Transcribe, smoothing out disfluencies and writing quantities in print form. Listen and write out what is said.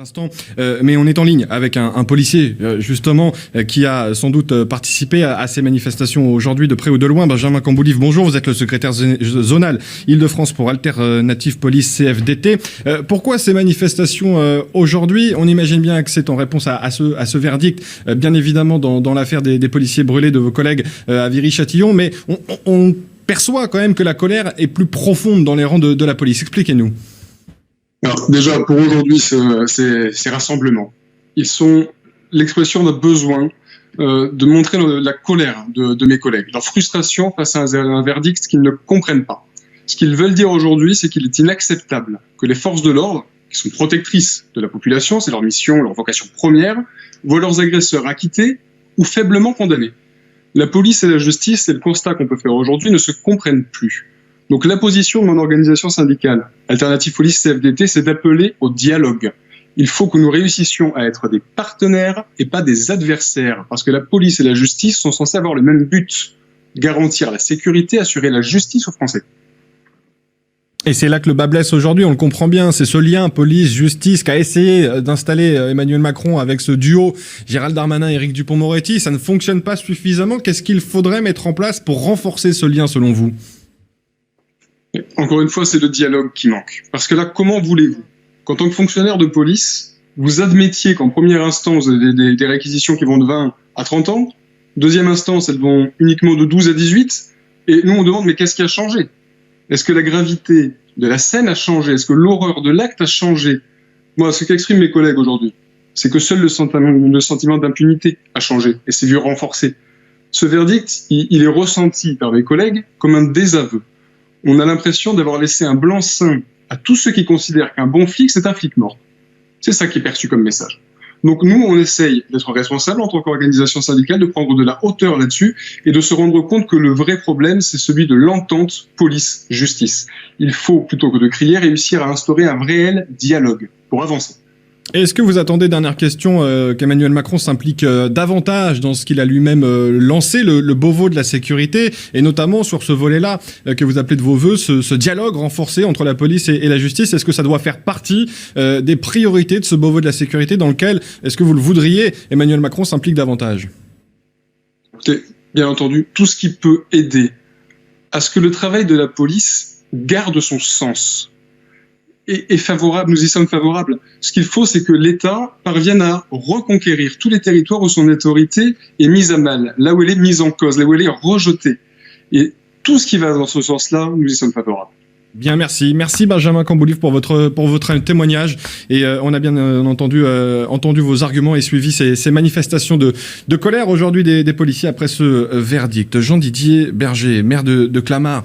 Instant, mais on est en ligne avec un policier justement qui a sans doute participé à ces manifestations aujourd'hui de près ou de loin. Benjamin Camboulive, bonjour, vous êtes le secrétaire zonal Île-de-France pour Alternative Police CFDT. Pourquoi ces manifestations aujourd'hui? On imagine bien que c'est en réponse à ce verdict, bien évidemment dans l'affaire des policiers brûlés de vos collègues à Viry-Châtillon, mais on perçoit quand même que la colère est plus profonde dans les rangs de la police. Expliquez-nous. Alors déjà, pour aujourd'hui, ces rassemblements, ils sont l'expression d'un besoin de montrer la colère de mes collègues, leur frustration face à un verdict qu'ils ne comprennent pas. Ce qu'ils veulent dire aujourd'hui, c'est qu'il est inacceptable que les forces de l'ordre, qui sont protectrices de la population, c'est leur mission, leur vocation première, voient leurs agresseurs acquittés ou faiblement condamnés. La police et la justice, c'est le constat qu'on peut faire aujourd'hui, ne se comprennent plus. Donc la position de mon organisation syndicale, Alternative Police CFDT, c'est d'appeler au dialogue. Il faut que nous réussissions à être des partenaires et pas des adversaires, parce que la police et la justice sont censés avoir le même but, garantir la sécurité, assurer la justice aux Français. Et c'est là que le bas blesse aujourd'hui, on le comprend bien, c'est ce lien police-justice qu'a essayé d'installer Emmanuel Macron avec ce duo Gérald Darmanin-Éric Dupond-Moretti. Ça ne fonctionne pas suffisamment. Qu'est-ce qu'il faudrait mettre en place pour renforcer ce lien selon vous ? Encore une fois, c'est le dialogue qui manque. Parce que là, comment voulez-vous qu'en tant que fonctionnaire de police, vous admettiez qu'en première instance, des réquisitions qui vont de 20 à 30 ans, deuxième instance, elles vont uniquement de 12 à 18, et nous on demande, mais qu'est-ce qui a changé ? Est-ce que la gravité de la scène a changé ? Est-ce que l'horreur de l'acte a changé ? Moi, ce qu'expriment mes collègues aujourd'hui, c'est que seul le sentiment d'impunité a changé, et s'est vu renforcé. Ce verdict, il est ressenti par mes collègues comme un désaveu. On a l'impression d'avoir laissé un blanc-seing à tous ceux qui considèrent qu'un bon flic, c'est un flic mort. C'est ça qui est perçu comme message. Donc nous, on essaye d'être responsables en tant qu'organisation syndicale, de prendre de la hauteur là-dessus et de se rendre compte que le vrai problème, c'est celui de l'entente police-justice. Il faut, plutôt que de crier, réussir à instaurer un réel dialogue pour avancer. Est-ce que vous attendez, dernière question, qu'Emmanuel Macron s'implique davantage dans ce qu'il a lui-même lancé, le Beauvau de la sécurité, et notamment sur ce volet-là que vous appelez de vos voeux, ce dialogue renforcé entre la police et la justice? Est-ce que ça doit faire partie des priorités de ce Beauvau de la sécurité dans lequel, est-ce que vous le voudriez, Emmanuel Macron s'implique davantage? Écoutez, bien entendu, tout ce qui peut aider à ce que le travail de la police garde son sens est favorable, nous y sommes favorables. Ce qu'il faut, c'est que l'État parvienne à reconquérir tous les territoires où son autorité est mise à mal, là où elle est mise en cause, là où elle est rejetée. Et tout ce qui va dans ce sens-là, nous y sommes favorables. Bien, merci. Merci Benjamin Camboulive pour votre témoignage. Et on a bien entendu vos arguments et suivi ces manifestations de colère aujourd'hui des policiers après ce verdict. Jean-Didier Berger, maire de Clamart.